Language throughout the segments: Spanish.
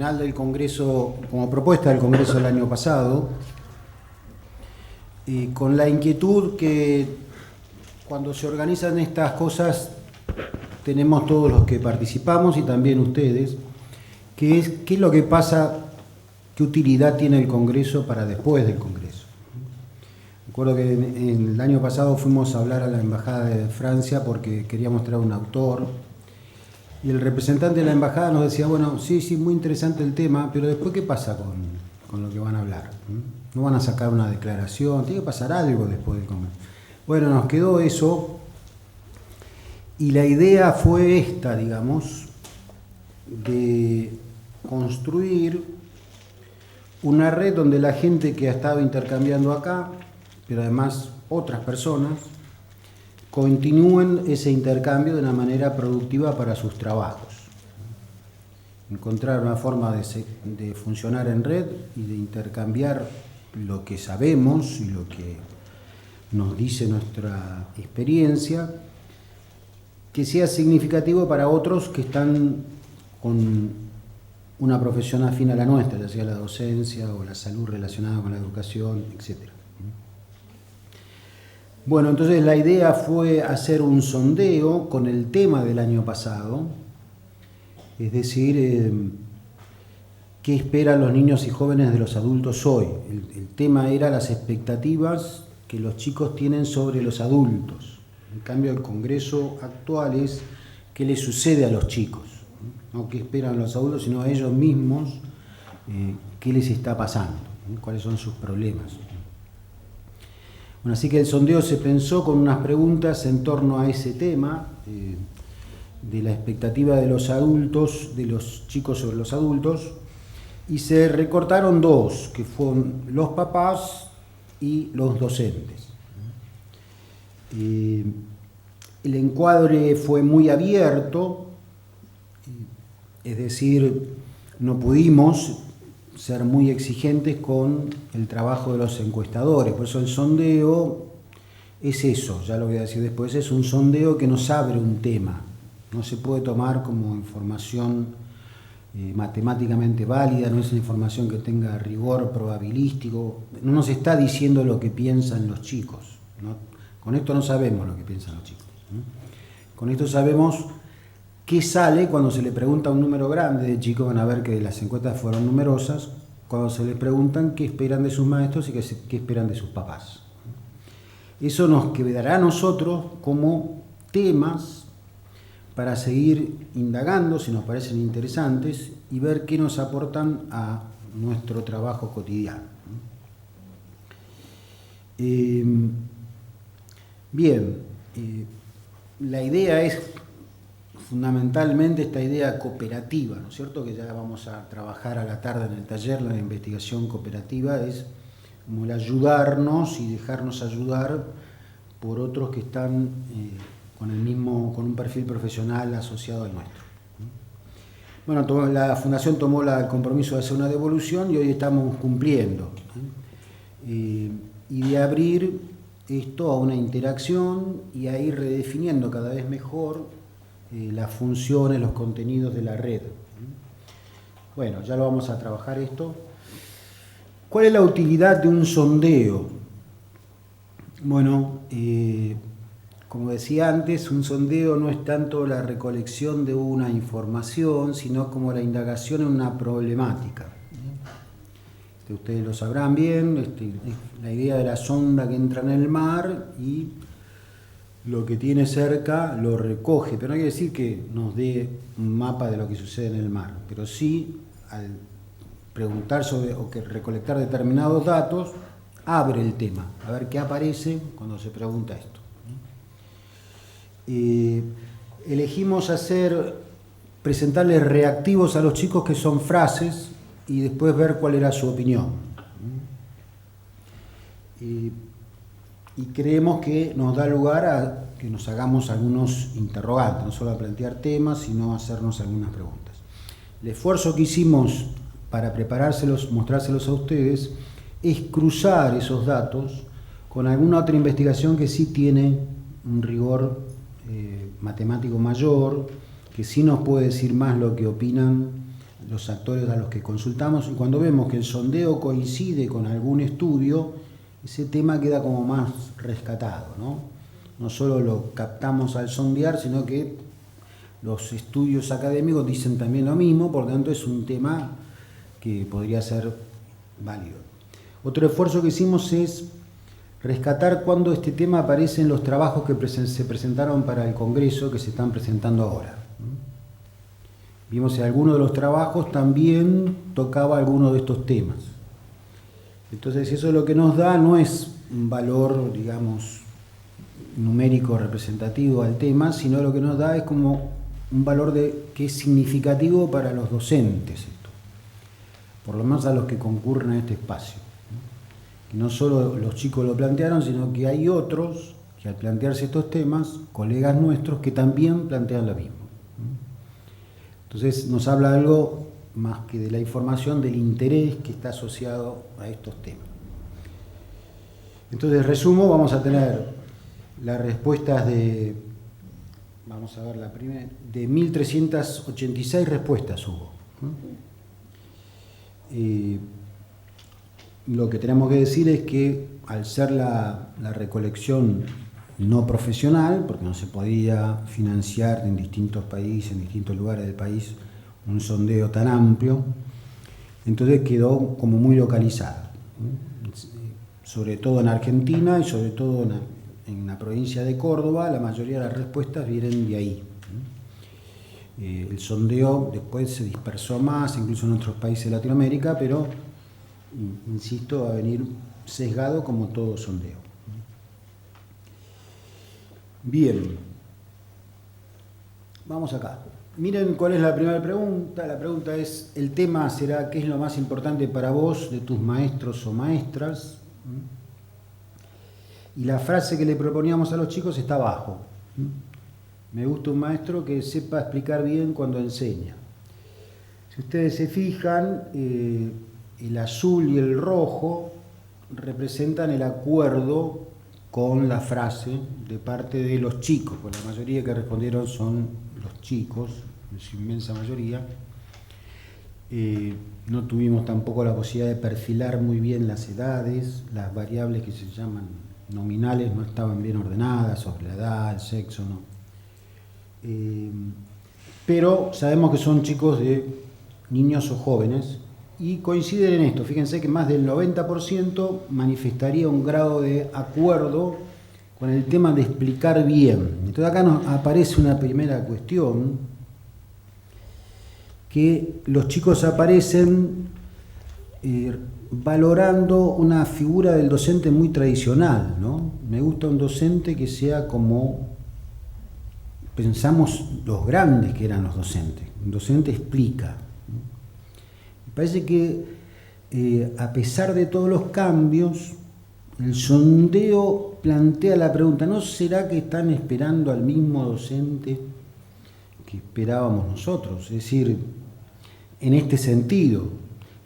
final del Congreso, como propuesta del Congreso del año pasado, con la inquietud que cuando se organizan estas cosas tenemos todos los que participamos y también ustedes, que es qué es lo que pasa, qué utilidad tiene el Congreso para después del Congreso. Recuerdo que en el año pasado fuimos a hablar a la Embajada de Francia porque queríamos traer un autor y el representante de la Embajada nos decía, bueno, sí, muy interesante el tema, pero después ¿qué pasa con lo que van a hablar? ¿No van a sacar una declaración? Tiene que pasar algo después del Congreso. Bueno, nos quedó eso y la idea fue esta, digamos, de construir una red donde la gente que ha estado intercambiando acá, pero además otras personas, continúen ese intercambio de una manera productiva para sus trabajos. Encontrar una forma de funcionar en red y de intercambiar lo que sabemos y lo que nos dice nuestra experiencia, que sea significativo para otros que están con una profesión afín a la nuestra, ya sea la docencia o la salud relacionada con la educación, etc. Bueno, entonces la idea fue hacer un sondeo con el tema del año pasado, es decir, qué esperan los niños y jóvenes de los adultos hoy. El tema era las expectativas que los chicos tienen sobre los adultos. En cambio, el Congreso actual es qué les sucede a los chicos, no qué esperan los adultos, sino a ellos mismos, qué les está pasando, cuáles son sus problemas. Bueno, así que el sondeo se pensó con unas preguntas en torno a ese tema, de la expectativa de los adultos, de los chicos sobre los adultos, y se recortaron dos, que fueron los papás y los docentes. El encuadre fue muy abierto, es decir, no pudimos ser muy exigentes con el trabajo de los encuestadores, por eso el sondeo es eso, ya lo voy a decir después, es un sondeo que nos abre un tema, no se puede tomar como información matemáticamente válida, no es una información que tenga rigor probabilístico, no nos está diciendo lo que piensan los chicos, ¿no? Con esto no sabemos lo que piensan los chicos, ¿no? Con esto sabemos qué sale cuando se le pregunta a un número grande de chicos, van a ver que las encuestas fueron numerosas, cuando se les preguntan qué esperan de sus maestros y qué esperan de sus papás. Eso nos quedará a nosotros como temas para seguir indagando, si nos parecen interesantes, y ver qué nos aportan a nuestro trabajo cotidiano. Bien, la idea es fundamentalmente esta idea cooperativa, ¿no es cierto? Que ya vamos a trabajar a la tarde en el taller, la investigación cooperativa es como el ayudarnos y dejarnos ayudar por otros que están con un perfil profesional asociado al nuestro. Bueno, la Fundación tomó el compromiso de hacer una devolución y hoy estamos cumpliendo, y de abrir esto a una interacción y a ir redefiniendo cada vez mejor las funciones, los contenidos de la red. Bueno, ya lo vamos a trabajar esto. ¿Cuál es la utilidad de un sondeo? Bueno, como decía antes, un sondeo no es tanto la recolección de una información, sino como la indagación en una problemática. Ustedes lo sabrán bien, la idea de la sonda que entra en el mar y lo que tiene cerca lo recoge, pero no quiere decir que nos dé un mapa de lo que sucede en el mar, pero sí al preguntar sobre o que recolectar determinados datos, abre el tema, a ver qué aparece cuando se pregunta esto. Elegimos presentarles reactivos a los chicos que son frases y después ver cuál era su opinión. Y creemos que nos da lugar a que nos hagamos algunos interrogantes, no solo a plantear temas, sino a hacernos algunas preguntas. El esfuerzo que hicimos para preparárselos, mostrárselos a ustedes, es cruzar esos datos con alguna otra investigación que sí tiene un rigor matemático mayor, que sí nos puede decir más lo que opinan los actores a los que consultamos, y cuando vemos que el sondeo coincide con algún estudio, ese tema queda como más rescatado, ¿no? No solo lo captamos al sondear, sino que los estudios académicos dicen también lo mismo, por tanto es un tema que podría ser válido. Otro esfuerzo que hicimos es rescatar cuando este tema aparece en los trabajos que se presentaron para el Congreso, que se están presentando ahora. Vimos que alguno de los trabajos también tocaba alguno de estos temas. Entonces eso lo que nos da no es un valor, digamos, numérico representativo al tema, sino lo que nos da es como un valor que es significativo para los docentes, esto, por lo menos a los que concurren a este espacio. Que no solo los chicos lo plantearon, sino que hay otros que al plantearse estos temas, colegas nuestros, que también plantean lo mismo. Entonces nos habla algo más que de la información, del interés que está asociado a estos temas. Entonces, resumo, vamos a tener las respuestas de, vamos a ver la primera, de 1.386 respuestas hubo. Lo que tenemos que decir es que al ser la recolección no profesional, porque no se podía financiar en distintos países, en distintos lugares del país, un sondeo tan amplio, entonces quedó como muy localizado, sobre todo en Argentina y sobre todo en la provincia de Córdoba. La mayoría de las respuestas vienen de ahí. El sondeo después se dispersó más, incluso en otros países de Latinoamérica, pero, insisto, va a venir sesgado como todo sondeo. Bien, vamos acá. Miren cuál es la primera pregunta. La pregunta es, el tema será ¿qué es lo más importante para vos de tus maestros o maestras? Y la frase que le proponíamos a los chicos está abajo. Me gusta un maestro que sepa explicar bien cuando enseña. Si ustedes se fijan, el azul y el rojo representan el acuerdo con la frase de parte de los chicos, pues la mayoría que respondieron son los chicos, en su inmensa mayoría. No tuvimos tampoco la posibilidad de perfilar muy bien las edades, las variables que se llaman nominales no estaban bien ordenadas, sobre la edad, el sexo, no. Pero sabemos que son chicos de niños o jóvenes y coinciden en esto. Fíjense que más del 90% manifestaría un grado de acuerdo con el tema de explicar bien. Entonces acá nos aparece una primera cuestión, que los chicos aparecen valorando una figura del docente muy tradicional, ¿no? Me gusta un docente que sea como pensamos los grandes que eran los docentes. Un docente explica. Me parece que a pesar de todos los cambios, el sondeo plantea la pregunta, ¿no será que están esperando al mismo docente que esperábamos nosotros? Es decir, en este sentido,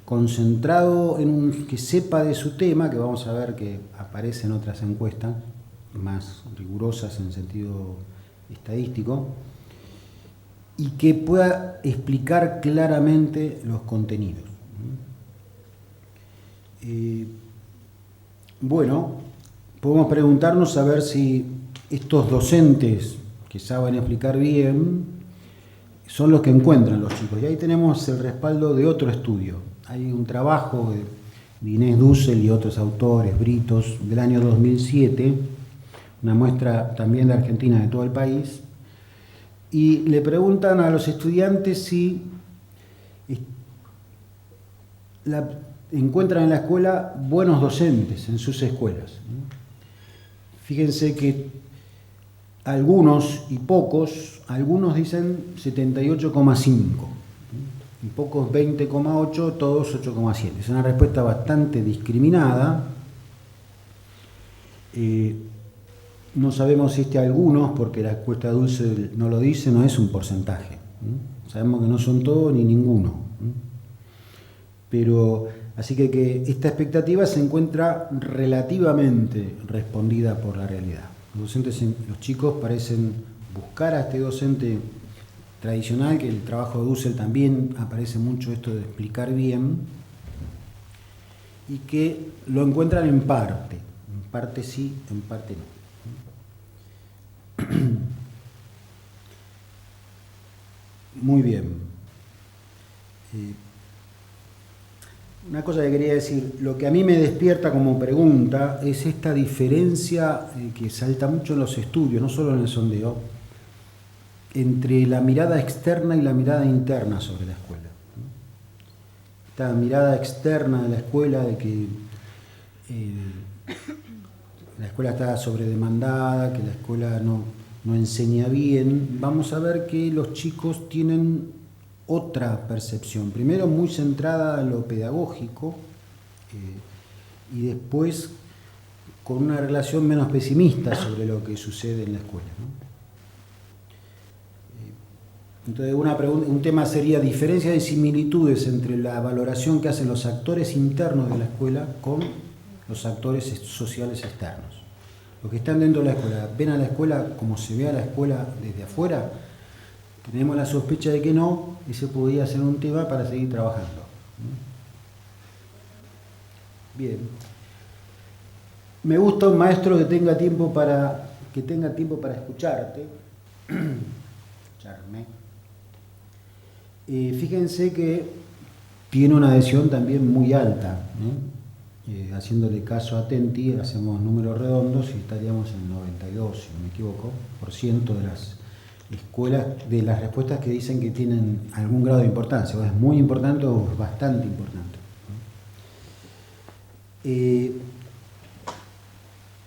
concentrado en un que sepa de su tema, que vamos a ver que aparece en otras encuestas más rigurosas en sentido estadístico, y que pueda explicar claramente los contenidos. Bueno, podemos preguntarnos a ver si estos docentes que saben explicar bien son los que encuentran los chicos. Y ahí tenemos el respaldo de otro estudio. Hay un trabajo de Inés Dussel y otros autores, britos, del año 2007, una muestra también de Argentina, de todo el país, y le preguntan a los estudiantes si encuentran en la escuela buenos docentes en sus escuelas. Fíjense que algunos y pocos, algunos dicen 78,5, y pocos 20,8, todos 8,7. Es una respuesta bastante discriminada. No sabemos si algunos, porque la encuesta Dulce no lo dice, no es un porcentaje. Sabemos que no son todos ni ninguno. Pero, así que esta expectativa se encuentra relativamente respondida por la realidad. Los chicos parecen buscar a este docente tradicional, que el trabajo de Dussel también aparece mucho esto de explicar bien, y que lo encuentran en parte sí, en parte no. Muy bien. Una cosa que quería decir, lo que a mí me despierta como pregunta es esta diferencia que salta mucho en los estudios, no solo en el sondeo, entre la mirada externa y la mirada interna sobre la escuela. Esta mirada externa de la escuela, de que la escuela está sobredemandada, que la escuela no enseña bien, vamos a ver que los chicos tienen otra percepción, primero muy centrada en lo pedagógico y después con una relación menos pesimista sobre lo que sucede en la escuela, ¿no? Entonces un tema sería diferencias y similitudes entre la valoración que hacen los actores internos de la escuela con los actores sociales externos. Los que están dentro de la escuela, ¿ven a la escuela como se ve a la escuela desde afuera? Tenemos la sospecha de que no, y se podría hacer un tema para seguir trabajando. Bien. Me gusta un maestro que tenga tiempo para escucharte. Escucharme. Fíjense que tiene una adhesión también muy alta. Haciéndole caso a Tenti, hacemos números redondos y estaríamos en 92, si no me equivoco, por ciento de las escuelas, de las respuestas que dicen que tienen algún grado de importancia, o es muy importante o es bastante importante.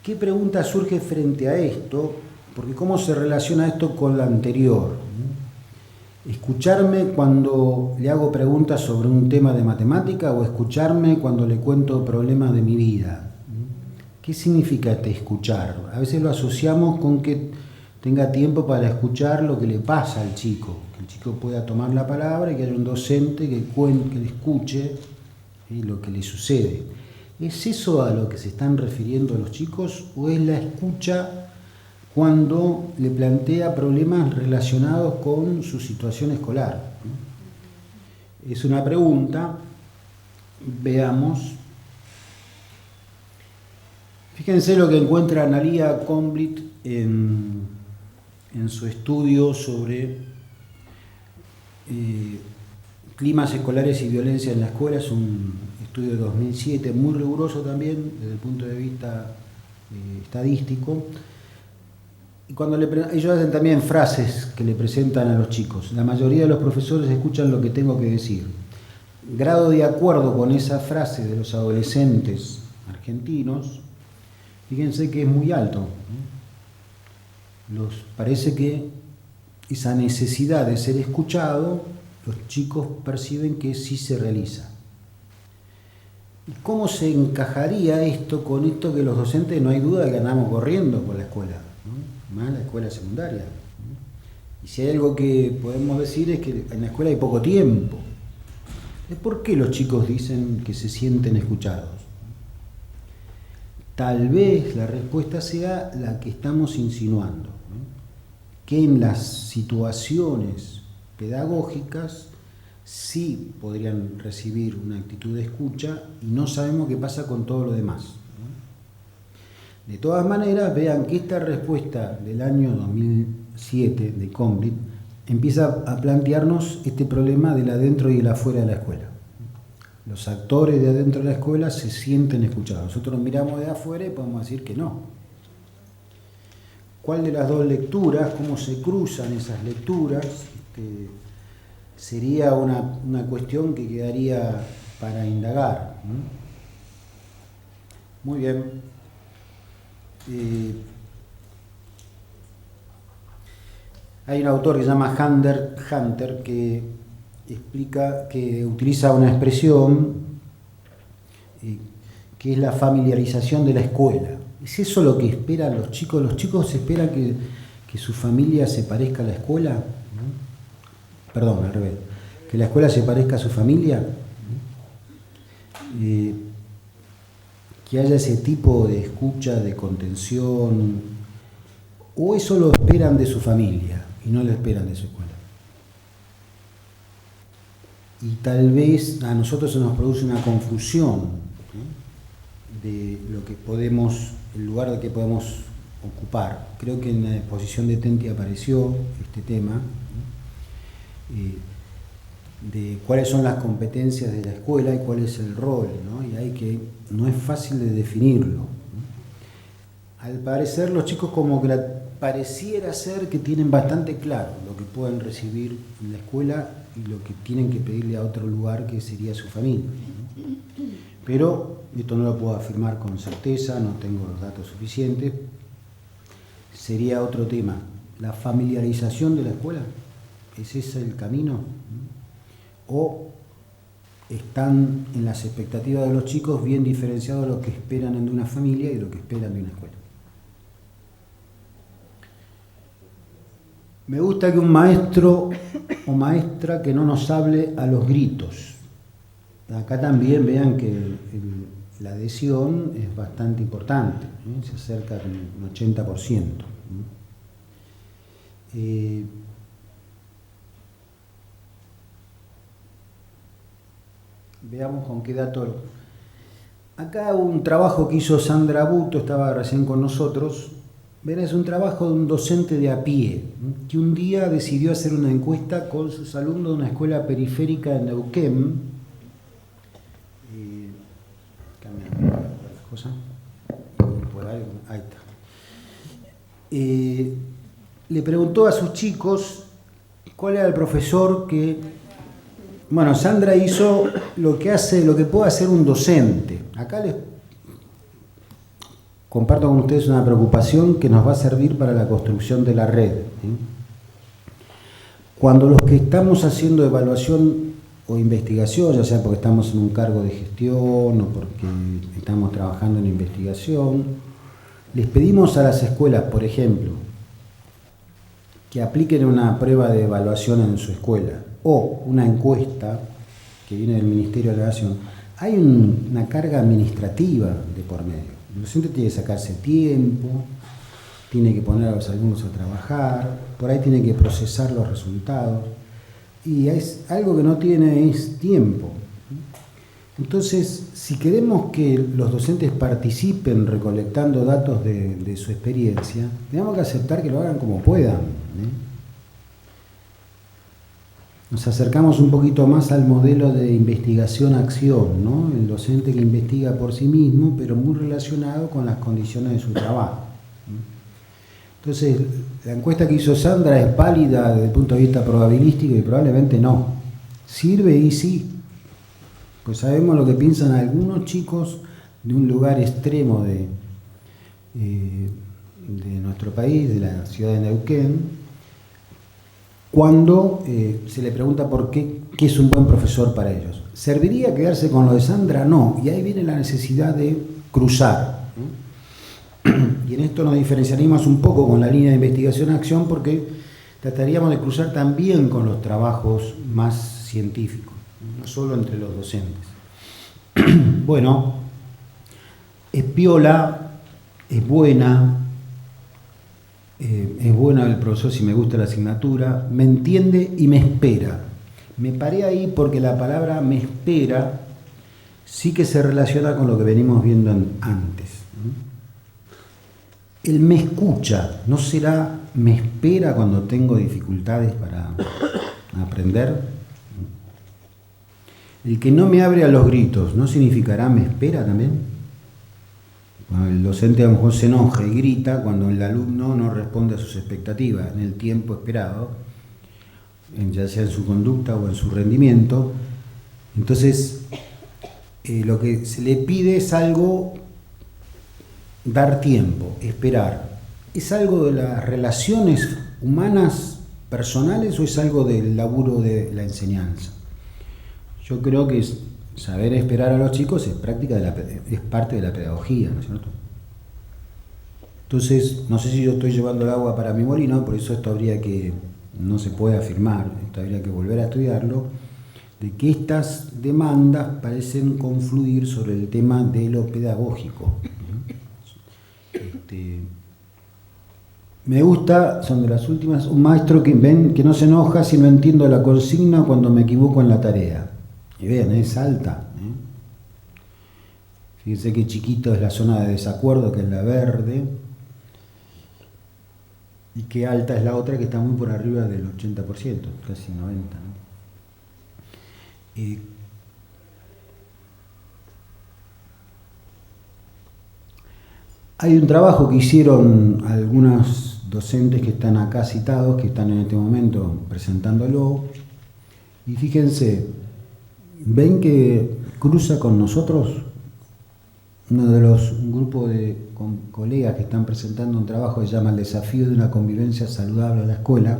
¿Qué pregunta surge frente a esto? Porque ¿cómo se relaciona esto con la anterior? ¿Escucharme cuando le hago preguntas sobre un tema de matemática o escucharme cuando le cuento problemas de mi vida? ¿Qué significa este escuchar? A veces lo asociamos con que tenga tiempo para escuchar lo que le pasa al chico, que el chico pueda tomar la palabra y que haya un docente que le escuche lo que le sucede. ¿Es eso a lo que se están refiriendo los chicos o es la escucha cuando le plantea problemas relacionados con su situación escolar? Es una pregunta, veamos. Fíjense lo que encuentra Analia Comblit en su estudio sobre climas escolares y violencia en la escuela. Es un estudio de 2007, muy riguroso también desde el punto de vista estadístico. Y cuando ellos hacen también frases que le presentan a los chicos. La mayoría de los profesores escuchan lo que tengo que decir. Grado de acuerdo con esa frase de los adolescentes argentinos, fíjense que es muy alto. Parece que esa necesidad de ser escuchado, los chicos perciben que sí se realiza. ¿Cómo se encajaría esto con esto que los docentes no hay duda de que andamos corriendo por la escuela, ¿no? Más la escuela secundaria? Y si hay algo que podemos decir es que en la escuela hay poco tiempo. ¿Por qué los chicos dicen que se sienten escuchados? Tal vez la respuesta sea la que estamos insinuando, ¿no? Que en las situaciones pedagógicas sí podrían recibir una actitud de escucha y no sabemos qué pasa con todo lo demás, ¿no? De todas maneras, vean que esta respuesta del año 2007 de Comblit empieza a plantearnos este problema del adentro y el afuera de la escuela. Los actores de adentro de la escuela se sienten escuchados. Nosotros miramos de afuera y podemos decir que no. ¿Cuál de las dos lecturas, cómo se cruzan esas lecturas? Sería una cuestión que quedaría para indagar. Muy bien. Hay un autor que se llama Hunter que explica, que utiliza una expresión que es la familiarización de la escuela. ¿Es eso lo que esperan los chicos? ¿Los chicos esperan que su familia se parezca a la escuela? ¿No? Perdón, al revés. ¿Que la escuela se parezca a su familia? Que haya ese tipo de escucha, de contención, o eso lo esperan de su familia y no lo esperan de su escuela. y tal vez a nosotros se nos produce una confusión, de lo que podemos, el lugar de que podemos ocupar. Creo que en la exposición de Tenti apareció este tema, de cuáles son las competencias de la escuela y cuál es el rol, ¿no? Y no es fácil de definirlo. Al parecer los chicos como que pareciera ser que tienen bastante claro lo que pueden recibir en la escuela y lo que tienen que pedirle a otro lugar, que sería su familia, ¿no? Pero esto no lo puedo afirmar con certeza, no tengo los datos suficientes. Sería otro tema. La familiarización de la escuela, ¿es ese el camino? ¿O están en las expectativas de los chicos bien diferenciados lo que esperan de una familia y lo que esperan de una escuela? Me gusta que un maestro o maestra que no nos hable a los gritos. Acá también vean que la adhesión es bastante importante, ¿eh? Se acerca al 80%. Veamos con qué dato. Acá un trabajo que hizo Sandra Buto, estaba recién con nosotros. Verá, es un trabajo de un docente de a pie, que un día decidió hacer una encuesta con sus alumnos de una escuela periférica en Neuquén. Ahí está. Le preguntó a sus chicos cuál era el profesor que... Bueno, Sandra hizo lo que puede hacer un docente. Acá les comparto con ustedes una preocupación que nos va a servir para la construcción de la red, ¿sí? Cuando los que estamos haciendo evaluación o investigación, ya sea porque estamos en un cargo de gestión o porque estamos trabajando en investigación, les pedimos a las escuelas, por ejemplo, que apliquen una prueba de evaluación en su escuela o una encuesta que viene del Ministerio de la Nación. Hay una carga administrativa de por medio. El docente tiene que sacarse tiempo, tiene que poner a los alumnos a trabajar, por ahí tiene que procesar los resultados, y es algo que no tiene es tiempo. Entonces, si queremos que los docentes participen recolectando datos de su experiencia, tenemos que aceptar que lo hagan como puedan, ¿eh? Nos acercamos un poquito más al modelo de investigación-acción, ¿no? El docente que investiga por sí mismo, pero muy relacionado con las condiciones de su trabajo. Entonces, la encuesta que hizo Sandra es válida desde el punto de vista probabilístico y probablemente no. Sirve y sí, pues sabemos lo que piensan algunos chicos de un lugar extremo de nuestro país, de la ciudad de Neuquén, cuando se le pregunta por qué es un buen profesor para ellos. ¿Serviría quedarse con lo de Sandra? No, y ahí viene la necesidad de cruzar, ¿eh? Y en esto nos diferenciaríamos un poco con la línea de investigación-acción porque trataríamos de cruzar también con los trabajos más científicos, no solo entre los docentes. Bueno, es piola, es buena el profesor si me gusta la asignatura, me entiende y me espera. Me paré ahí porque la palabra me espera sí que se relaciona con lo que venimos viendo antes. Él me escucha, ¿no será me espera cuando tengo dificultades para aprender? El que no me abre a los gritos, ¿no significará me espera también? Cuando el docente a lo mejor se enoja y grita cuando el alumno no responde a sus expectativas en el tiempo esperado, ya sea en su conducta o en su rendimiento. Entonces, lo que se le pide es algo, dar tiempo, esperar. ¿Es algo de las relaciones humanas personales o es algo del laburo de la enseñanza? Yo creo que saber esperar a los chicos es parte de la pedagogía, ¿no es cierto? Entonces, no sé si yo estoy llevando el agua para mi molino, por eso no se puede afirmar, esto habría que volver a estudiarlo, de que estas demandas parecen confluir sobre el tema de lo pedagógico. Me gusta, son de las últimas, un maestro que no se enoja si no entiendo la consigna cuando me equivoco en la tarea. Y vean, es alta. Fíjense que chiquito es la zona de desacuerdo, que es la verde, y que alta es la otra, que está muy por arriba del 80%, casi 90%, ¿no? Hay un trabajo que hicieron algunos docentes que están acá citados, que están en este momento presentándolo, y fíjense, ven que cruza con nosotros un grupo de colegas que están presentando un trabajo que se llama El desafío de una convivencia saludable en la escuela.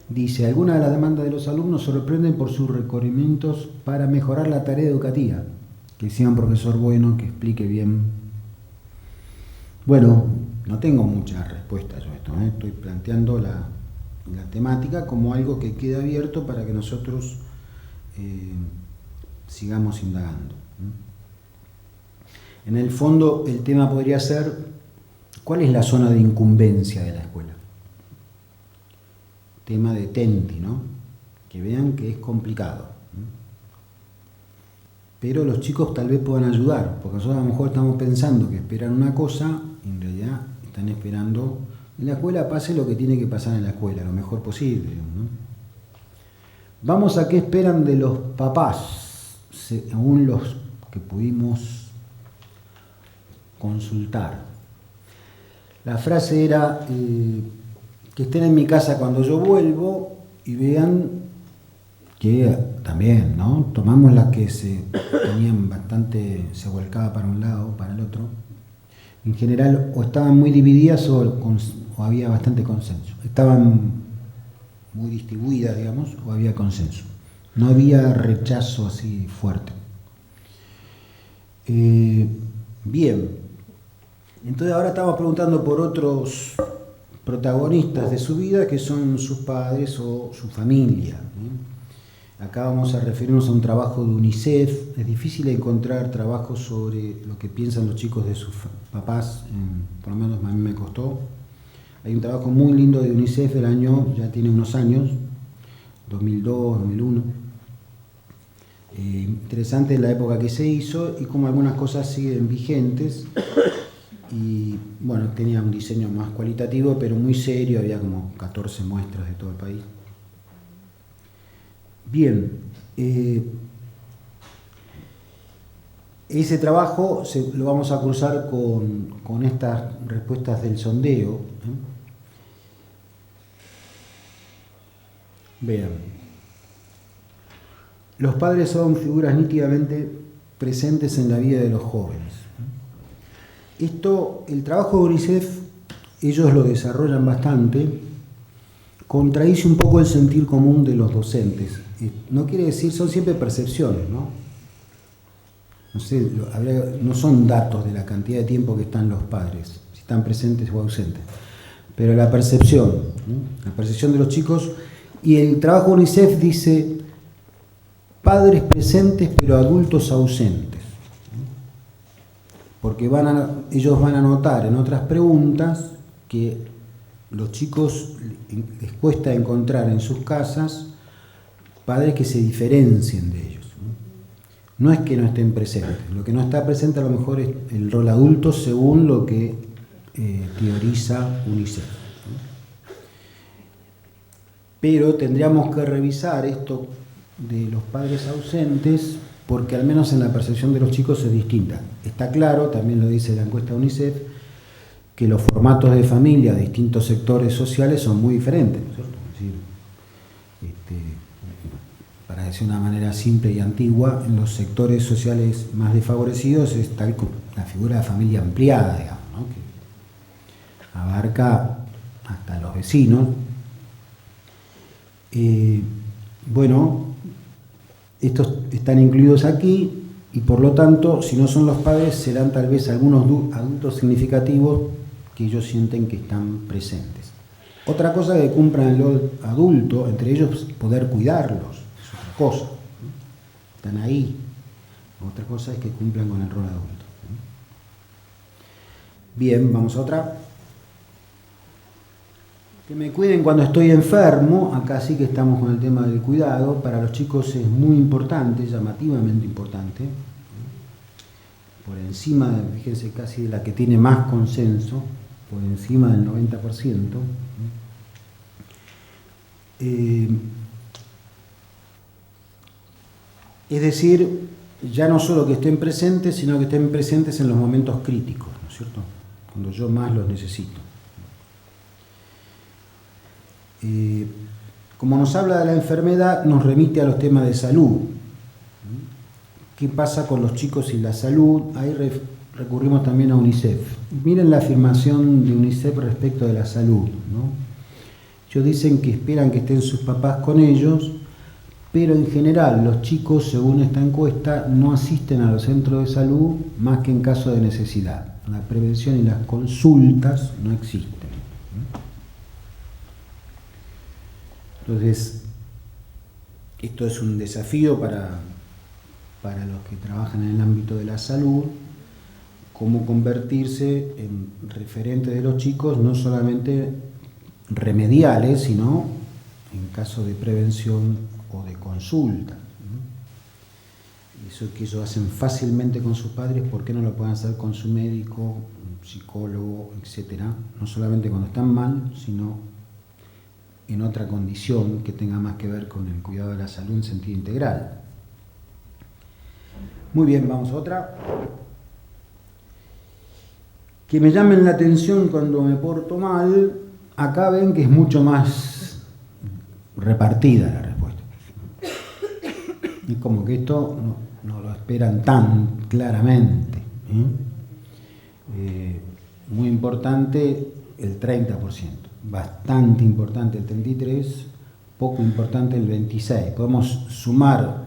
Dice, algunas de las demandas de los alumnos sorprenden por sus requerimientos para mejorar la tarea educativa. Que sea un profesor bueno, que explique bien. Bueno, no tengo muchas respuestas yo a esto, estoy planteando la temática como algo que queda abierto para que nosotros sigamos indagando. En el fondo, el tema podría ser, ¿cuál es la zona de incumbencia de la escuela? Tema de TENTI, ¿no? Que vean que es complicado. Pero los chicos tal vez puedan ayudar, porque nosotros a lo mejor estamos pensando que esperan una cosa, y en realidad están esperando en la escuela pase lo que tiene que pasar en la escuela, lo mejor posible, ¿no? Vamos a qué esperan de los papás, según los que pudimos consultar. La frase era que estén en mi casa cuando yo vuelvo y vean que también, ¿no? Tomamos las que se tenían bastante, se volcaba para un lado, para el otro. En general o estaban muy divididas o había bastante consenso. Estaban muy distribuidas, digamos, o había consenso. No había rechazo así fuerte. Bien. Entonces ahora estamos preguntando por otros protagonistas de su vida que son sus padres o su familia. Acá vamos a referirnos a un trabajo de UNICEF. Es difícil encontrar trabajos sobre lo que piensan los chicos de sus papás, por lo menos a mí me costó. Hay un trabajo muy lindo de UNICEF del año, ya tiene unos años, 2002, 2001. Interesante la época que se hizo y cómo algunas cosas siguen vigentes. Y bueno, tenía un diseño más cualitativo, pero muy serio, había como 14 muestras de todo el país. Bien, ese trabajo lo vamos a cruzar con estas respuestas del sondeo. Vean, los padres son figuras nítidamente presentes en la vida de los jóvenes. El trabajo de UNICEF, ellos lo desarrollan bastante, contradice un poco el sentir común de los docentes. No quiere decir, son siempre percepciones, ¿no? No sé, no son datos de la cantidad de tiempo que están los padres, si están presentes o ausentes, pero la percepción, ¿no? La percepción de los chicos. Y el trabajo de UNICEF dice, padres presentes pero adultos ausentes. Porque ellos van a notar en otras preguntas que los chicos les cuesta encontrar en sus casas padres que se diferencien de ellos. No es que no estén presentes, lo que no está presente a lo mejor es el rol adulto según lo que teoriza UNICEF. Pero tendríamos que revisar esto de los padres ausentes porque al menos en la percepción de los chicos es distinta. Está claro, también lo dice la encuesta de UNICEF, que los formatos de familia de distintos sectores sociales son muy diferentes, ¿no es cierto? Es decir, para decir de una manera simple y antigua, en los sectores sociales más desfavorecidos está la figura de familia ampliada, digamos, ¿no? Que abarca hasta los vecinos. Bueno, estos están incluidos aquí y por lo tanto, si no son los padres, serán tal vez algunos adultos significativos que ellos sienten que están presentes. Otra cosa que cumplan el rol adulto, entre ellos poder cuidarlos, es otra cosa, ¿no? Están ahí. Otra cosa es que cumplan con el rol adulto. Bien, vamos a otra. Que me cuiden cuando estoy enfermo, acá sí que estamos con el tema del cuidado, para los chicos es muy importante, llamativamente importante, por encima, fíjense, casi de la que tiene más consenso, por encima del 90%. Es decir, ya no solo que estén presentes, sino que estén presentes en los momentos críticos, ¿no es cierto? Cuando yo más los necesito. Como nos habla de la enfermedad, nos remite a los temas de salud. ¿Qué pasa con los chicos y la salud? Ahí recurrimos también a UNICEF. Miren la afirmación de UNICEF respecto de la salud, ¿no? Ellos dicen que esperan que estén sus papás con ellos, pero en general los chicos, según esta encuesta, no asisten a los centros de salud más que en caso de necesidad. La prevención y las consultas no existen. Entonces, esto es un desafío para los que trabajan en el ámbito de la salud, cómo convertirse en referentes de los chicos, no solamente remediales, sino en caso de prevención o de consulta. Eso que ellos hacen fácilmente con sus padres, ¿por qué no lo pueden hacer con su médico, psicólogo, etcétera? No solamente cuando están mal, sino en otra condición que tenga más que ver con el cuidado de la salud en sentido integral. Muy bien, vamos a otra. Que me llamen la atención cuando me porto mal. Acá ven que es mucho más repartida la respuesta. Es como que esto no lo esperan tan claramente. Muy importante el 30%. Bastante importante el 33%, poco importante el 26%. Podemos sumar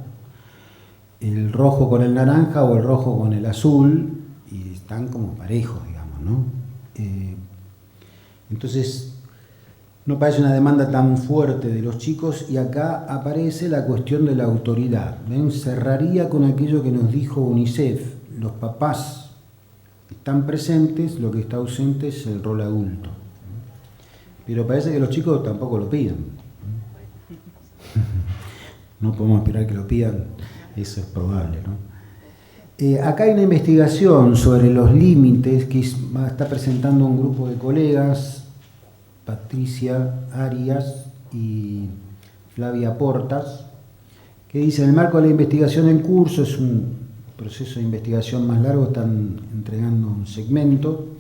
el rojo con el naranja o el rojo con el azul y están como parejos, digamos, ¿no? Entonces, no parece una demanda tan fuerte de los chicos y acá aparece la cuestión de la autoridad. ¿Ven? Cerraría con aquello que nos dijo UNICEF. Los papás están presentes, lo que está ausente es el rol adulto. Pero parece que los chicos tampoco lo pidan. No podemos esperar que lo pidan, eso es probable, ¿no? Acá hay una investigación sobre los límites que está presentando un grupo de colegas, Patricia Arias y Flavia Portas, que dice: en el marco de la investigación en curso, es un proceso de investigación más largo, están entregando un segmento.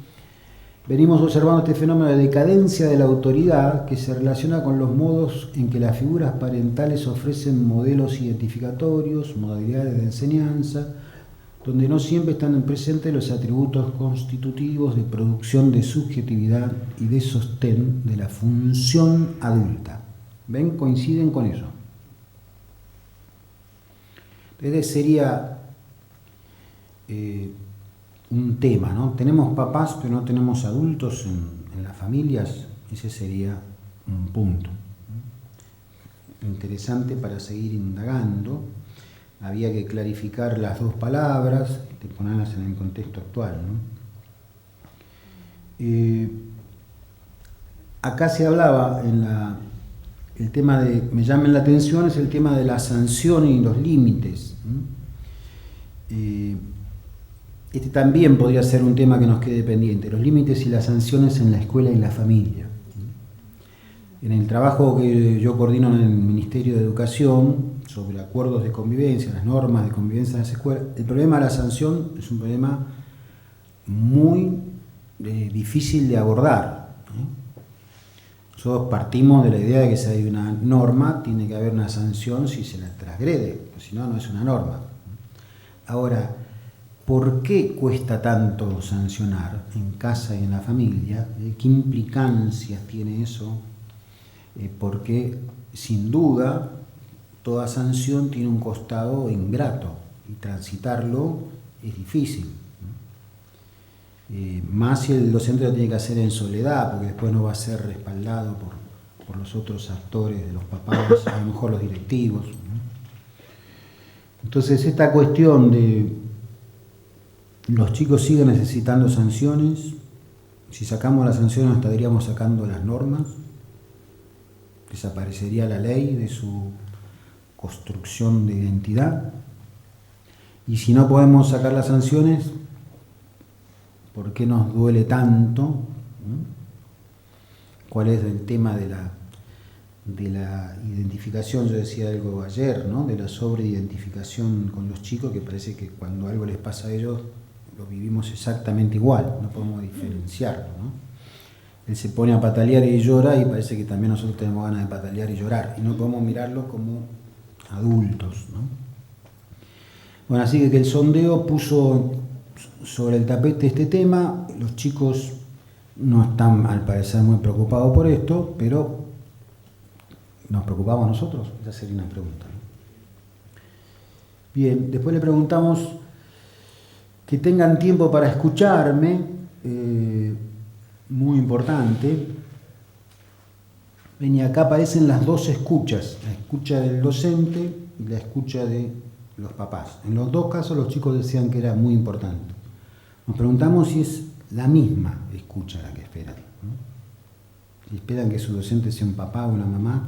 Venimos observando este fenómeno de decadencia de la autoridad que se relaciona con los modos en que las figuras parentales ofrecen modelos identificatorios, modalidades de enseñanza, donde no siempre están presentes los atributos constitutivos de producción de subjetividad y de sostén de la función adulta. ¿Ven? Coinciden con eso. Entonces sería un tema, ¿no? Tenemos papás, pero no tenemos adultos en las familias. Ese sería un punto interesante para seguir indagando. Había que clarificar las dos palabras, ponerlas en el contexto actual, ¿no? Acá se hablaba el tema de, me llamen la atención, es el tema de la sanción y los límites. Este también podría ser un tema que nos quede pendiente, los límites y las sanciones en la escuela y la familia. En el trabajo que yo coordino en el Ministerio de Educación sobre acuerdos de convivencia, las normas de convivencia en las escuelas, el problema de la sanción es un problema muy difícil de abordar. Nosotros partimos de la idea de que si hay una norma, tiene que haber una sanción si se la transgrede, si no, no es una norma. Ahora, ¿por qué cuesta tanto sancionar en casa y en la familia? ¿Qué implicancias tiene eso? Porque, sin duda, toda sanción tiene un costado ingrato y transitarlo es difícil. Más si el docente lo tiene que hacer en soledad, porque después no va a ser respaldado por los otros actores, de los papás, a lo mejor los directivos, ¿no? Entonces, esta cuestión de los chicos siguen necesitando sanciones. Si sacamos las sanciones, estaríamos sacando las normas. desaparecería la ley de su construcción de identidad. Y si no podemos sacar las sanciones, ¿por qué nos duele tanto? ¿Cuál es el tema de la identificación? Yo decía algo ayer, ¿no? De la sobreidentificación con los chicos, que parece que cuando algo les pasa a ellos lo vivimos exactamente igual, no podemos diferenciarlo, ¿no? Él se pone a patalear y llora y parece que también nosotros tenemos ganas de patalear y llorar, y no podemos mirarlo como adultos, ¿no? Bueno, así que el sondeo puso sobre el tapete este tema. Los chicos no están, al parecer, muy preocupados por esto, pero ¿nos preocupamos nosotros? Esa sería una pregunta, ¿no? Bien, después le preguntamos que tengan tiempo para escucharme, muy importante. Ven, y acá aparecen las dos escuchas, la escucha del docente y la escucha de los papás. En los dos casos los chicos decían que era muy importante. Nos preguntamos si es la misma escucha la que esperan, ¿no? Si esperan que su docente sea un papá o una mamá.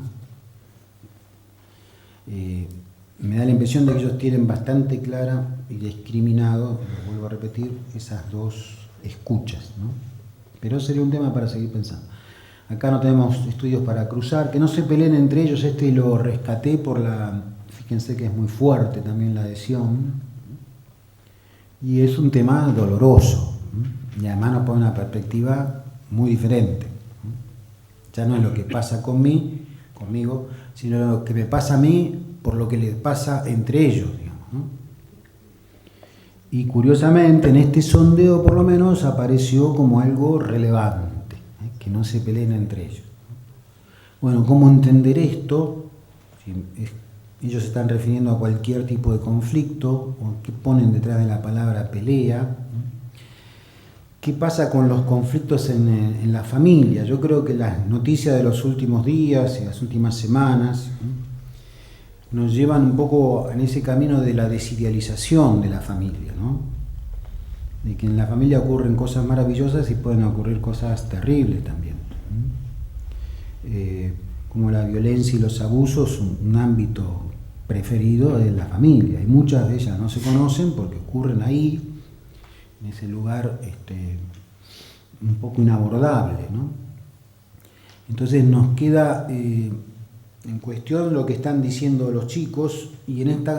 Me da la impresión de que ellos tienen bastante clara y discriminado, lo vuelvo a repetir, esas dos escuchas, ¿no? Pero sería un tema para seguir pensando. Acá no tenemos estudios para cruzar, que no se peleen entre ellos. Este lo rescaté por fíjense que es muy fuerte también la adhesión, y es un tema doloroso, y además nos pone una perspectiva muy diferente. Ya no es lo que pasa conmigo, sino lo que me pasa a mí por lo que les pasa entre ellos, digamos, ¿no? Y curiosamente en este sondeo por lo menos apareció como algo relevante, que no se peleen entre ellos. Bueno, ¿cómo entender esto? Ellos se están refiriendo a cualquier tipo de conflicto, o qué ponen detrás de la palabra pelea. ¿Qué pasa con los conflictos en la familia? Yo creo que las noticias de los últimos días y las últimas semanas nos llevan un poco en ese camino de la desidealización de la familia, ¿no? De que en la familia ocurren cosas maravillosas y pueden ocurrir cosas terribles también. Como la violencia y los abusos, un ámbito preferido de la familia, y muchas de ellas no se conocen porque ocurren ahí, en ese lugar un poco inabordable, ¿no? Entonces nos queda en cuestión lo que están diciendo los chicos, y en este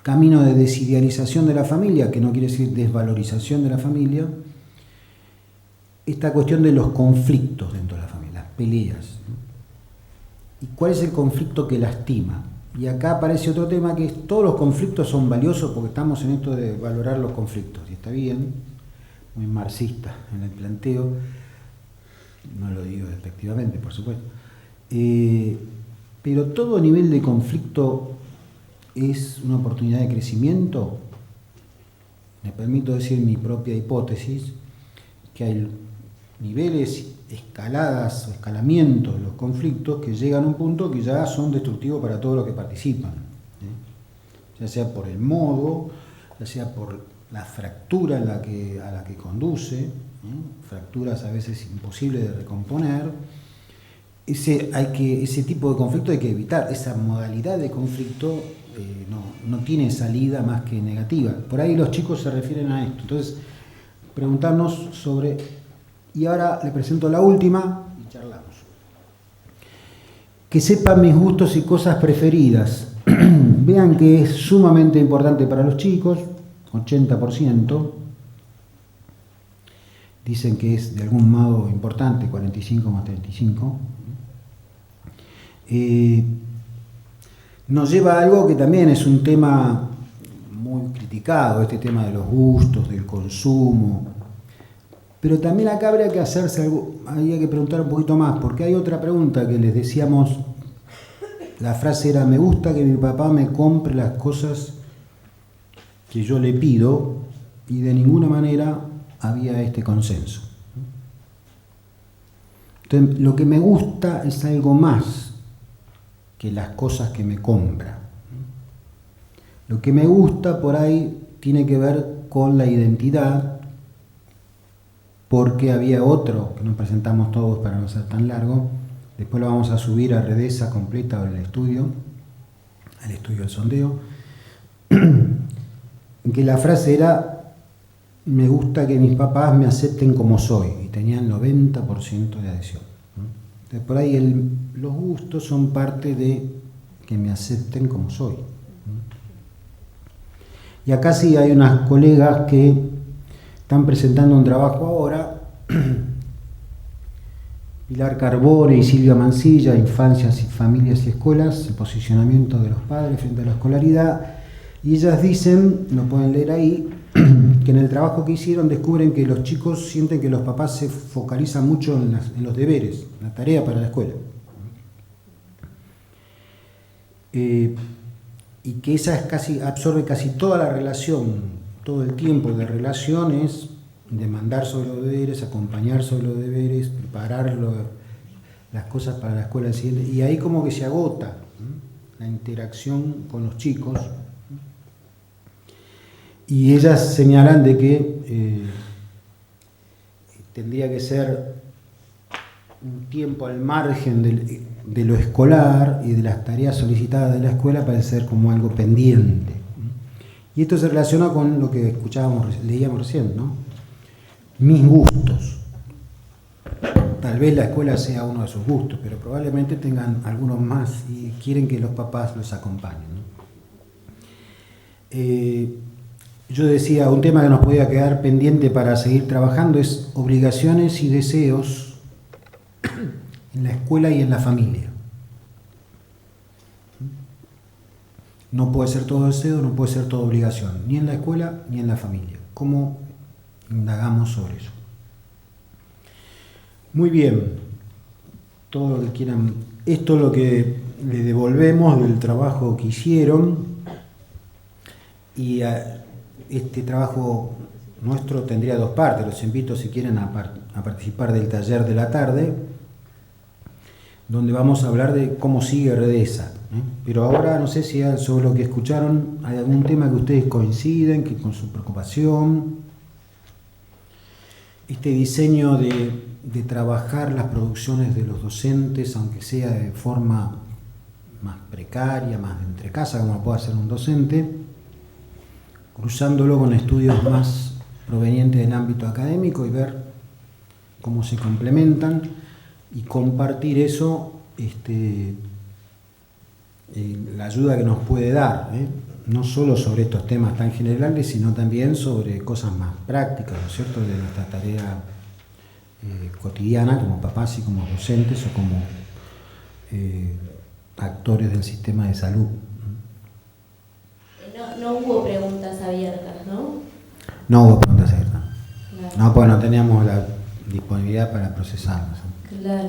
camino de desidealización de la familia, que no quiere decir desvalorización de la familia, esta cuestión de los conflictos dentro de la familia, las peleas, ¿no? ¿Y cuál es el conflicto que lastima? Y acá aparece otro tema, que es: todos los conflictos son valiosos, porque estamos en esto de valorar los conflictos, y está bien, muy marxista en el planteo, no lo digo despectivamente, por supuesto, pero todo nivel de conflicto es una oportunidad de crecimiento. Me permito decir mi propia hipótesis, que hay niveles, escaladas o escalamientos de los conflictos que llegan a un punto que ya son destructivos para todos los que participan, ya sea por el modo, ya sea por la fractura a la que conduce, fracturas a veces imposibles de recomponer. Ese tipo de conflicto hay que evitar. Esa modalidad de conflicto no tiene salida más que negativa. Por ahí los chicos se refieren a esto. Entonces, preguntarnos sobre... Y ahora le presento la última y charlamos. Que sepan mis gustos y cosas preferidas. Vean que es sumamente importante para los chicos, 80%. Dicen que es de algún modo importante, 45 más 35. Nos lleva a algo que también es un tema muy criticado, este tema de los gustos, del consumo. Pero también acá habría que hacerse algo, habría que preguntar un poquito más, porque hay otra pregunta que les decíamos. La frase era: me gusta que mi papá me compre las cosas que yo le pido, y de ninguna manera había este consenso. Entonces, lo que me gusta es algo más que las cosas que me compra. Lo que me gusta por ahí tiene que ver con la identidad, porque había otro, que nos presentamos todos para no ser tan largo, Después lo vamos a subir a Redesa completa al estudio del sondeo, en que la frase era: me gusta que mis papás me acepten como soy, y tenían 90% de adhesión. Entonces, por ahí los gustos son parte de que me acepten como soy. Y acá sí hay unas colegas que están presentando un trabajo ahora, Pilar Carbone y Silvia Mancilla, Infancias y Familias y Escuelas, el posicionamiento de los padres frente a la escolaridad, y ellas dicen, lo pueden leer ahí, que en el trabajo que hicieron descubren que los chicos sienten que los papás se focalizan mucho en los deberes, la tarea para la escuela. Y que esa absorbe casi toda la relación, todo el tiempo de relaciones, demandar sobre los deberes, acompañar sobre los deberes, preparar las cosas para la escuela siguiente, y ahí como que se agota la interacción con los chicos. Y ellas señalan de que tendría que ser un tiempo al margen de lo escolar y de las tareas solicitadas de la escuela para ser como algo pendiente. Y esto se relaciona con lo que leíamos recién, ¿no? Mis gustos. Tal vez la escuela sea uno de sus gustos, pero probablemente tengan algunos más y quieren que los papás los acompañen, ¿no? Yo decía, un tema que nos podía quedar pendiente para seguir trabajando es obligaciones y deseos en la escuela y en la familia. No puede ser todo deseo, no puede ser toda obligación, ni en la escuela ni en la familia. ¿Cómo indagamos sobre eso? Muy bien, todo lo que quieran. Esto es lo que le devolvemos del trabajo que hicieron, y este trabajo nuestro tendría dos partes. Los invito, si quieren, a participar del taller de la tarde, donde vamos a hablar de cómo sigue Redesa. Pero ahora no sé si sobre lo que escucharon hay algún tema que ustedes coinciden, que con su preocupación. Este diseño de trabajar las producciones de los docentes, aunque sea de forma más precaria, más de entre casa, como puede hacer un docente, cruzándolo con estudios más provenientes del ámbito académico y ver cómo se complementan, y compartir eso, la ayuda que nos puede dar, no solo sobre estos temas tan generales, sino también sobre cosas más prácticas, ¿no es cierto?, de nuestra tarea cotidiana como papás y como docentes o como actores del sistema de salud. No hubo preguntas abiertas, ¿no? No hubo preguntas abiertas. Claro. No, porque no teníamos la disponibilidad para procesarlas. Claro,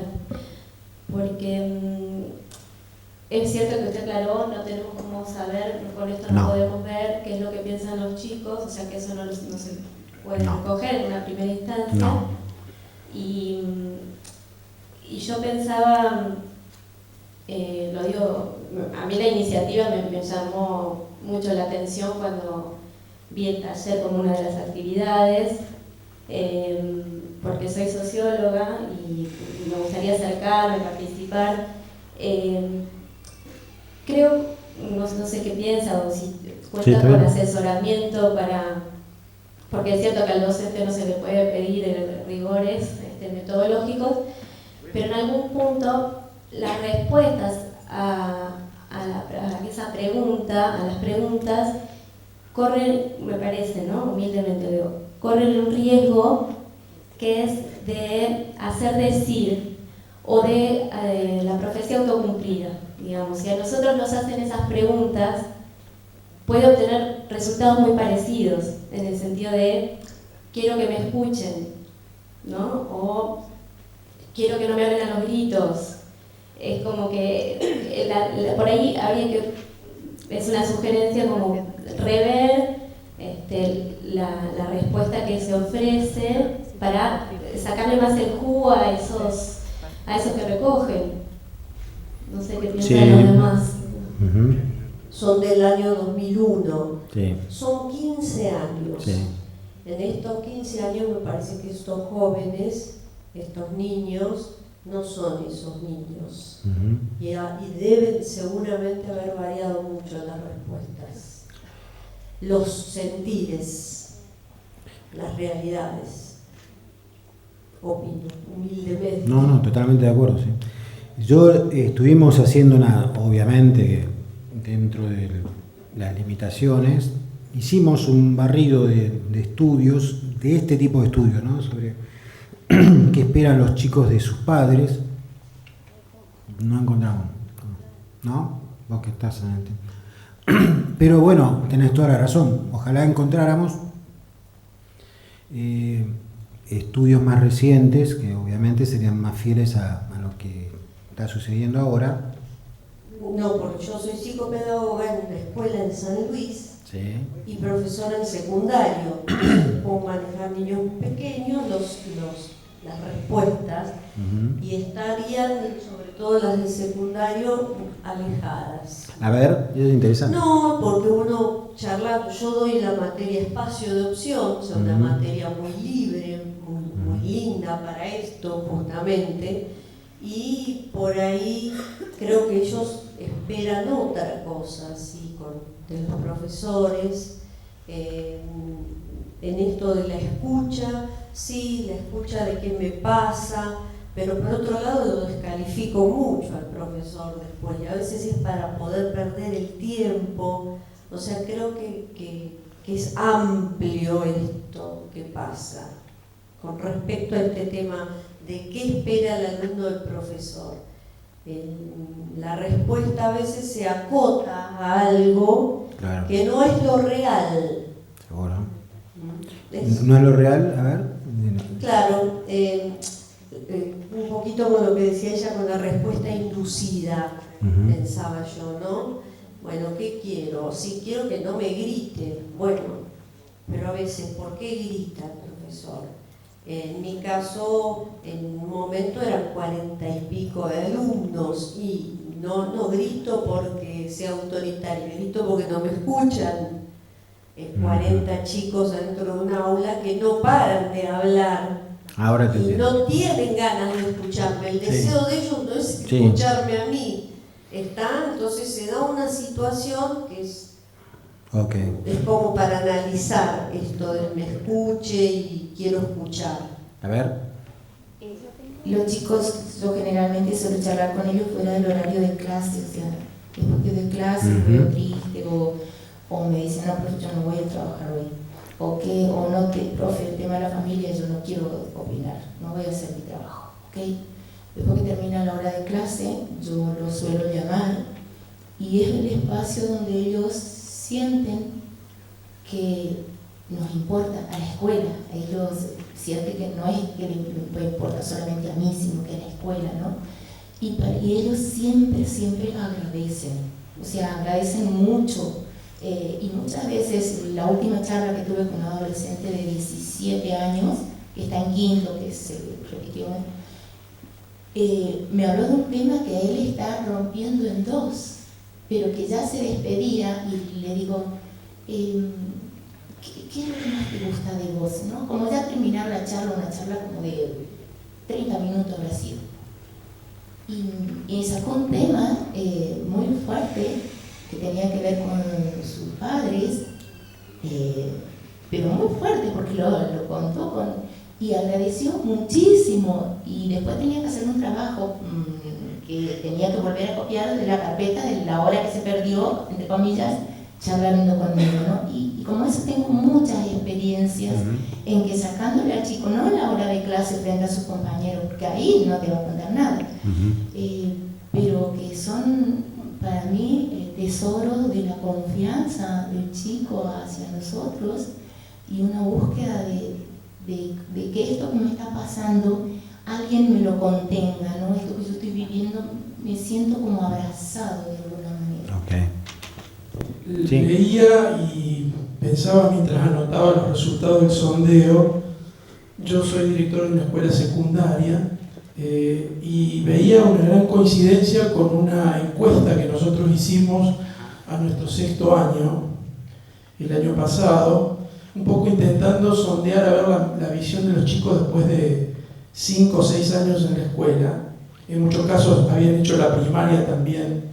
porque es cierto que usted aclaró, no tenemos cómo saber, con esto no podemos ver qué es lo que piensan los chicos, o sea que eso no se puede recoger en una primera instancia. No. Y yo pensaba, lo digo, a mí la iniciativa me llamó mucho la atención cuando vi el taller como una de las actividades, porque soy socióloga y me gustaría acercarme, participar. Creo, no sé qué piensa, o si cuenta con asesoramiento porque es cierto que al docente no se le puede pedir rigores metodológicos, pero en algún punto las respuestas a esa pregunta, a las preguntas, corren, me parece, ¿no?, humildemente digo, corren un riesgo que es de hacer decir o de la profecía autocumplida. Digamos, si a nosotros nos hacen esas preguntas, puede obtener resultados muy parecidos, en el sentido de quiero que me escuchen, ¿no?, o quiero que no me hablen a los gritos. Es como que por ahí habría que, es una sugerencia como rever la respuesta que se ofrece para sacarle más el jugo a esos que recogen. No sé qué piensan los demás. Son del año 2001. Sí. Son 15 años. Sí. En estos 15 años me parece que estos jóvenes, estos niños, no son esos niños. Y deben seguramente haber variado mucho las respuestas, los sentires, las realidades. Opino, humildemente. No, totalmente de acuerdo, sí. Estuvimos haciendo obviamente, dentro de las limitaciones, hicimos un barrido de estudios, de este tipo de estudios, ¿no? Sobre qué esperan los chicos de sus padres. No encontramos, ¿no? Vos que estás en el tema. Pero bueno, tenés toda la razón. Ojalá encontráramos estudios más recientes, que obviamente serían más fieles a lo que está sucediendo ahora. No, porque yo soy psicopedagoga en una escuela en San Luis. Sí. Y profesora en secundario. Puedo manejar niños pequeños, las respuestas, y estarían, sobre todo las de secundario, alejadas. A ver, es interesante. No, porque uno charla, yo doy la materia espacio de opción, o sea, una materia muy libre, muy linda para esto, justamente, y por ahí creo que ellos esperan otra cosa, ¿sí? De los profesores, en esto de la escucha, sí, la escucha de qué me pasa, pero por otro lado lo descalifico mucho al profesor después, y a veces es para poder perder el tiempo, o sea, creo que es amplio esto que pasa con respecto a este tema de qué espera el alumno del profesor. La respuesta a veces se acota a algo que no es lo real. Seguro. ¿No es lo real? A ver. Claro, un poquito con lo que decía ella, con la respuesta inducida, pensaba yo, ¿no? Bueno, ¿qué quiero? Si quiero que no me grite, bueno, pero a veces, ¿por qué grita el profesor? En mi caso, en un momento eran 40 y pico de alumnos y no grito porque sea autoritario, grito porque no me escuchan. 40 chicos dentro de un aula que no paran de hablar y no tienen ganas de escucharme. El deseo de ellos no es escucharme a mí. Entonces se da una situación que es como para analizar esto de me escuche y quiero escuchar. A ver. Los chicos, yo generalmente suelo charlar con ellos fuera del horario de clase, o sea, después de clase me veo triste o me dicen, no, profe, yo no voy a trabajar hoy, o no, profe, el tema de la familia yo no quiero opinar, no voy a hacer mi trabajo, ¿ok? Después que termina la hora de clase, yo los suelo llamar y es el espacio donde ellos sienten que nos importa a la escuela, ellos sienten que no es que les importa solamente a mí, sino que a la escuela, ¿no? Y ellos siempre agradecen, o sea, agradecen mucho. Y muchas veces, la última charla que tuve con un adolescente de 17 años, que está en quinto, que se repitió, me habló de un tema que a él está rompiendo en dos, pero que ya se despedía y le digo, ¿qué es lo que más te gusta de vos? ¿No? Como ya terminar la charla, una charla como de 30 minutos habrá sido. Y sacó un tema muy fuerte, que tenía que ver con sus padres, pero muy fuerte porque lo contó y agradeció muchísimo, y después tenía que hacer un trabajo que tenía que volver a copiar de la carpeta de la hora que se perdió, entre comillas, charlando conmigo, ¿no? Y como eso tengo muchas experiencias en que sacándole al chico, no a la hora de clase frente a sus compañeros, porque ahí no te va a contar nada, pero que son para mí tesoro de la confianza del chico hacia nosotros y una búsqueda de que esto que me está pasando alguien me lo contenga, ¿no? Esto que yo estoy viviendo, me siento como abrazado de alguna manera. Sí. Leía y pensaba mientras anotaba los resultados del sondeo. Yo soy director de una escuela secundaria y veía una gran coincidencia con una encuesta que nosotros hicimos a nuestro 6º año, el año pasado, un poco intentando sondear a ver la visión de los chicos después de 5 o 6 años en la escuela, en muchos casos habían hecho la primaria también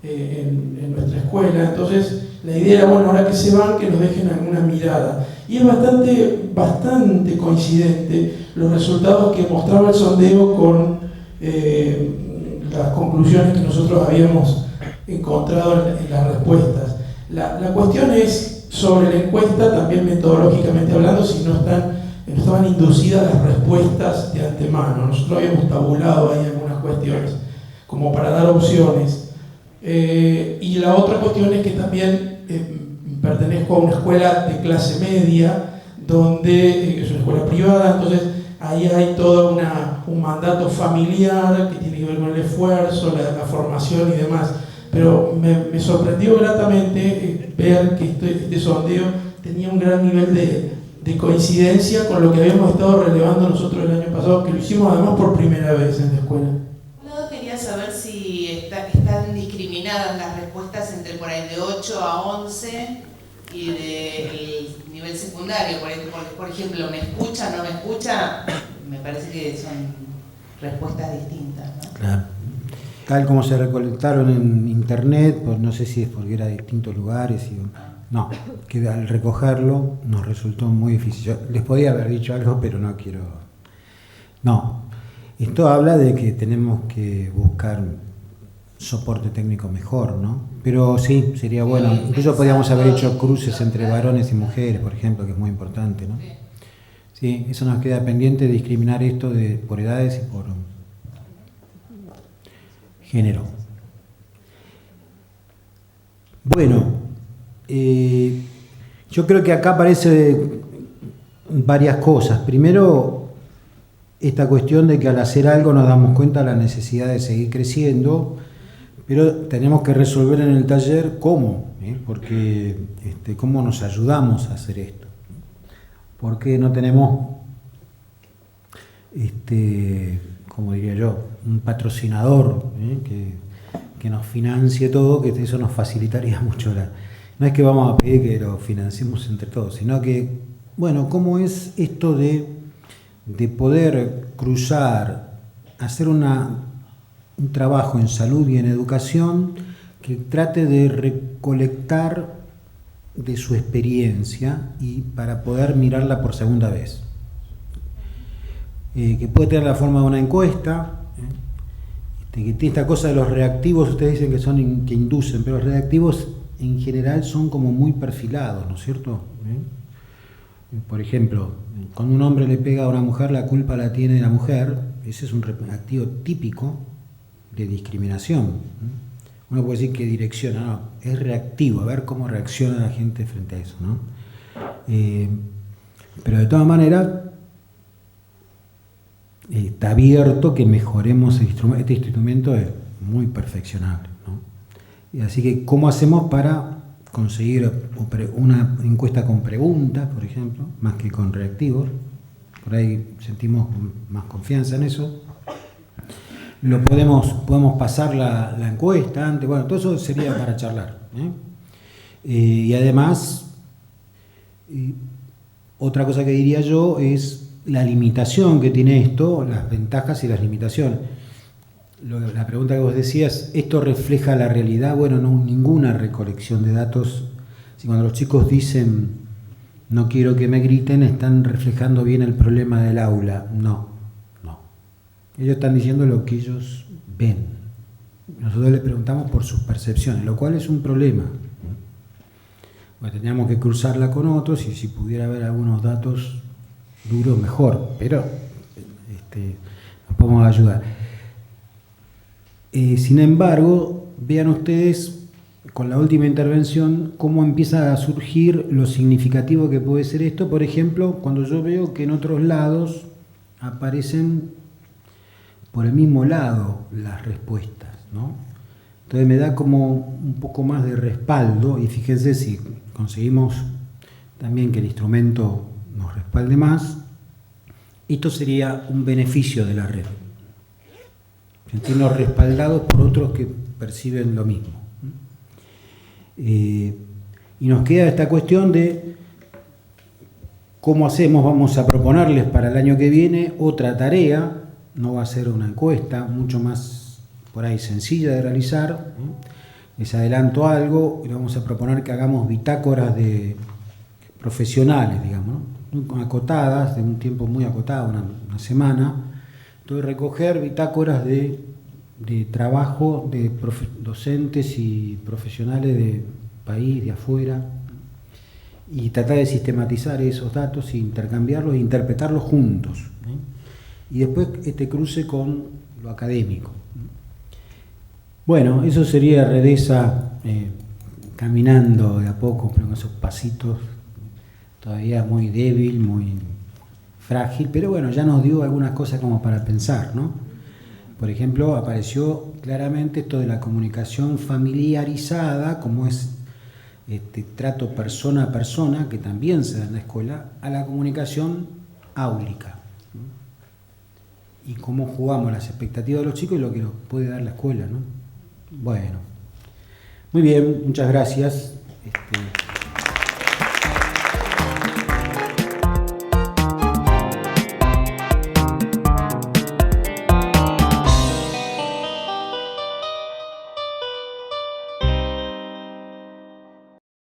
en nuestra escuela. Entonces la idea era, bueno, ahora que se van, que nos dejen alguna mirada. Y es bastante coincidente los resultados que mostraba el sondeo con las conclusiones que nosotros habíamos encontrado en las respuestas. La cuestión es, sobre la encuesta, también metodológicamente hablando, si no estaban inducidas las respuestas de antemano. Nosotros habíamos tabulado ahí algunas cuestiones, como para dar opciones. Y la otra cuestión es que también pertenezco a una escuela de clase media, donde es una escuela privada, entonces ahí hay todo un mandato familiar que tiene que ver con el esfuerzo, la formación y demás. Pero me sorprendió gratamente ver que este sondeo tenía un gran nivel de coincidencia con lo que habíamos estado relevando nosotros el año pasado, que lo hicimos además por primera vez en la escuela. No, quería saber si están discriminadas las respuestas entre por ahí de 8 a 11 y del nivel secundario. Por ejemplo, ¿me escucha, no me escucha? Me parece que son respuestas distintas, ¿no? Claro. Tal como se recolectaron en internet, pues no sé si es porque era de distintos lugares. No, que al recogerlo nos resultó muy difícil. Yo les podía haber dicho algo, pero no quiero. No, esto habla de que tenemos que buscar soporte técnico mejor, ¿no? Pero sí, sería bueno. Incluso podríamos haber hecho cruces entre varones y mujeres, por ejemplo, que es muy importante, ¿no? Sí, eso nos queda pendiente, de discriminar esto por edades y por género. Bueno, yo creo que acá aparecen varias cosas. Primero, esta cuestión de que al hacer algo nos damos cuenta de la necesidad de seguir creciendo, pero tenemos que resolver en el taller cómo, porque cómo nos ayudamos a hacer esto. Porque no tenemos, como diría yo, un patrocinador que nos financie todo, que eso nos facilitaría mucho. No es que vamos a pedir que lo financiemos entre todos, sino que, bueno, ¿cómo es esto de poder cruzar, hacer un trabajo en salud y en educación que trate de recolectar de su experiencia y para poder mirarla por segunda vez? Que puede tener la forma de una encuesta, que tiene esta cosa de los reactivos. Ustedes dicen que inducen, pero los reactivos en general son como muy perfilados, ¿no es cierto? Por ejemplo, cuando un hombre le pega a una mujer, la culpa la tiene la mujer. Ese es un reactivo típico de discriminación. Uno puede decir que direcciona, no, es reactivo, a ver cómo reacciona la gente frente a eso, ¿no? Pero de todas maneras, está abierto que mejoremos el instrumento. Este instrumento es muy perfeccionable, ¿no? Y así que, ¿cómo hacemos para conseguir una encuesta con preguntas, por ejemplo, más que con reactivos? Por ahí sentimos más confianza en eso. Podemos pasar la encuesta antes. Bueno, todo eso sería para charlar, y además, otra cosa que diría yo es la limitación que tiene esto, las ventajas y las limitaciones. La pregunta que vos decías, ¿esto refleja la realidad? Bueno, no, ninguna recolección de datos. Si cuando los chicos dicen no quiero que me griten, están reflejando bien el problema del aula. No. Ellos están diciendo lo que ellos ven. Nosotros les preguntamos por sus percepciones, lo cual es un problema. Bueno, tendríamos que cruzarla con otros, y si pudiera haber algunos datos duros, mejor, pero nos podemos ayudar. Sin embargo, vean ustedes con la última intervención cómo empieza a surgir lo significativo que puede ser esto. Por ejemplo, cuando yo veo que en otros lados aparecen por el mismo lado las respuestas, ¿no? Entonces me da como un poco más de respaldo, y fíjense, si conseguimos también que el instrumento nos respalde más, esto sería un beneficio de la red. Sentirnos respaldados por otros que perciben lo mismo. Y nos queda esta cuestión de cómo hacemos. Vamos a proponerles para el año que viene otra tarea no va a ser una encuesta, mucho más por ahí sencilla de realizar. Les adelanto algo, y vamos a proponer que hagamos bitácoras de profesionales, digamos, ¿no? Acotadas, de un tiempo muy acotado, una semana. Entonces recoger bitácoras de trabajo de docentes y profesionales de país, de afuera, y tratar de sistematizar esos datos e intercambiarlos e interpretarlos juntos, ¿eh? Y después este cruce con lo académico. Bueno, eso sería Redesa caminando de a poco, pero con esos pasitos todavía muy débil, muy frágil, pero bueno, ya nos dio algunas cosas como para pensar, ¿no? Por ejemplo, apareció claramente esto de la comunicación familiarizada, como es este trato persona a persona, que también se da en la escuela, a la comunicación áulica, ¿no? Y cómo jugamos las expectativas de los chicos y lo que nos puede dar la escuela, ¿no? Bueno, muy bien, muchas gracias.